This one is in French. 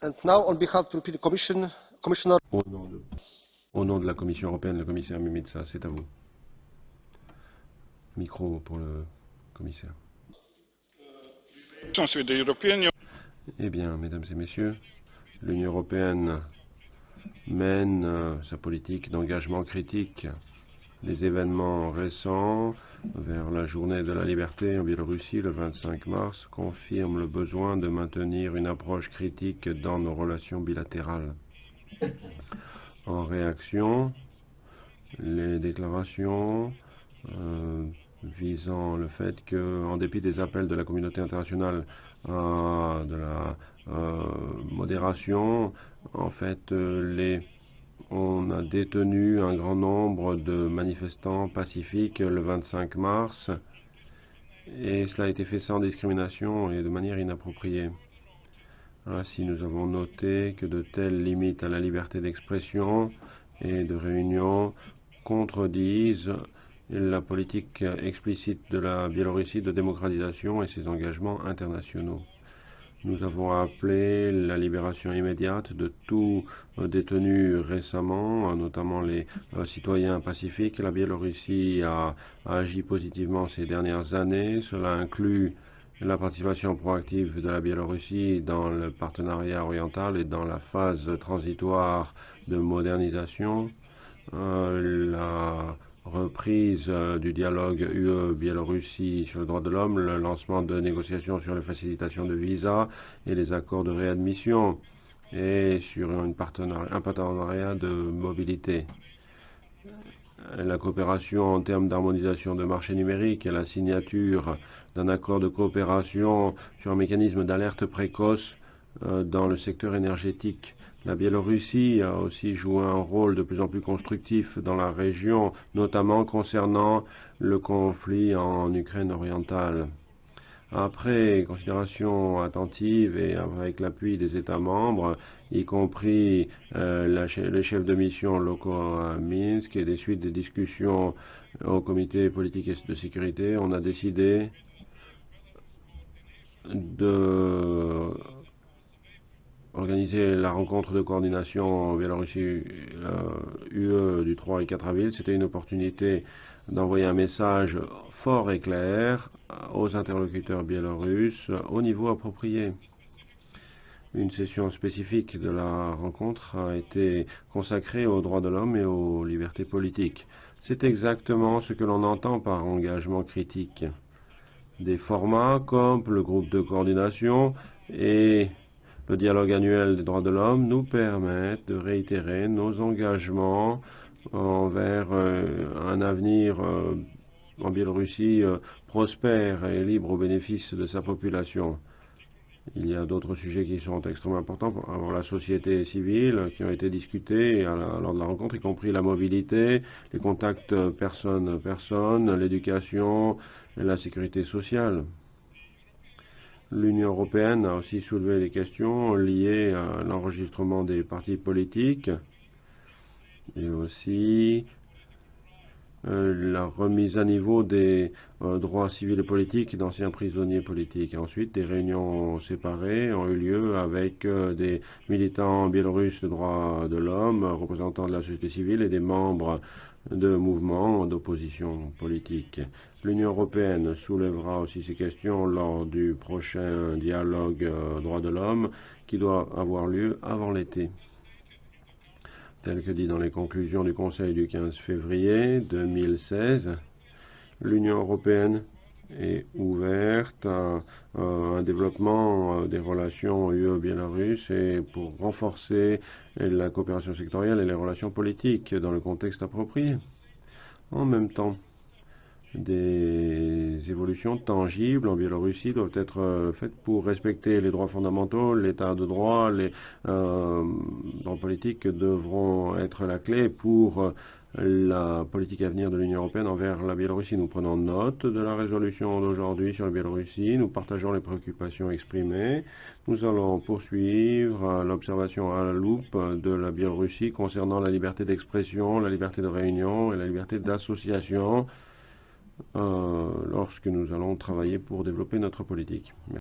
And now, on behalf of the Commission, Commissioner. Au nom de la Commission européenne, le commissaire Mimica, c'est à vous. Micro pour le commissaire. Eh bien, mesdames et messieurs, l'Union européenne mène sa politique d'engagement critique. Les événements récents vers la journée de la liberté en Biélorussie le 25 mars confirment le besoin de maintenir une approche critique dans nos relations bilatérales. En réaction, les déclarations visant le fait que, en dépit des appels de la communauté internationale à de la modération, en fait, on a détenu un grand nombre de manifestants pacifiques le 25 mars et cela a été fait sans discrimination et de manière inappropriée. Ainsi, nous avons noté que de telles limites à la liberté d'expression et de réunion contredisent la politique explicite de la Biélorussie de démocratisation et ses engagements internationaux. Nous avons appelé la libération immédiate de tous détenus récemment, notamment les citoyens pacifiques. La Biélorussie a agi positivement ces dernières années. Cela inclut la participation proactive de la Biélorussie dans le partenariat oriental et dans la phase transitoire de modernisation. La reprise du dialogue UE-Biélorussie sur le droit de l'homme, le lancement de négociations sur la facilitation de visas et les accords de réadmission et sur un partenariat de mobilité. La coopération en termes d'harmonisation de marché numérique et la signature d'un accord de coopération sur un mécanisme d'alerte précoce dans le secteur énergétique. La Biélorussie a aussi joué un rôle de plus en plus constructif dans la région, notamment concernant le conflit en Ukraine orientale. Après considération attentive et avec l'appui des États membres, y compris les chefs de mission locaux à Minsk et des suites des discussions au comité politique et de sécurité, on a décidé de organiser la rencontre de coordination en Biélorussie UE du 3 et 4 avril. C'était une opportunité d'envoyer un message fort et clair aux interlocuteurs biélorusses au niveau approprié. Une session spécifique de la rencontre a été consacrée aux droits de l'homme et aux libertés politiques. C'est exactement ce que l'on entend par engagement critique. Des formats comme le groupe de coordination et le dialogue annuel des droits de l'homme nous permettent de réitérer nos engagements envers un avenir en Biélorussie prospère et libre au bénéfice de sa population. Il y a d'autres sujets qui sont extrêmement importants pour la société civile qui ont été discutés lors de la rencontre, y compris la mobilité, les contacts personne-personne, l'éducation et la sécurité sociale. L'Union européenne a aussi soulevé des questions liées à l'enregistrement des partis politiques et aussi la remise à niveau des droits civils et politiques d'anciens prisonniers politiques. Ensuite, des réunions séparées ont eu lieu avec des militants biélorusses de droits de l'homme, représentants de la société civile et des membres de mouvements d'opposition politique. L'Union européenne soulèvera aussi ces questions lors du prochain dialogue droits de l'homme qui doit avoir lieu avant l'été. Tel que dit dans les conclusions du Conseil du 15 février 2016, l'Union européenne est ouverte à un développement des relations UE-Biélorusse et pour renforcer la coopération sectorielle et les relations politiques dans le contexte approprié. En même temps, des évolutions tangibles en Biélorussie doivent être faites pour respecter les droits fondamentaux, l'état de droit, les droits politiques devront être la clé pour la politique à venir de l'Union européenne envers la Biélorussie. Nous prenons note de la résolution d'aujourd'hui sur la Biélorussie, nous partageons les préoccupations exprimées. Nous allons poursuivre l'observation à la loupe de la Biélorussie concernant la liberté d'expression, la liberté de réunion et la liberté d'association lorsque nous allons travailler pour développer notre politique. Merci.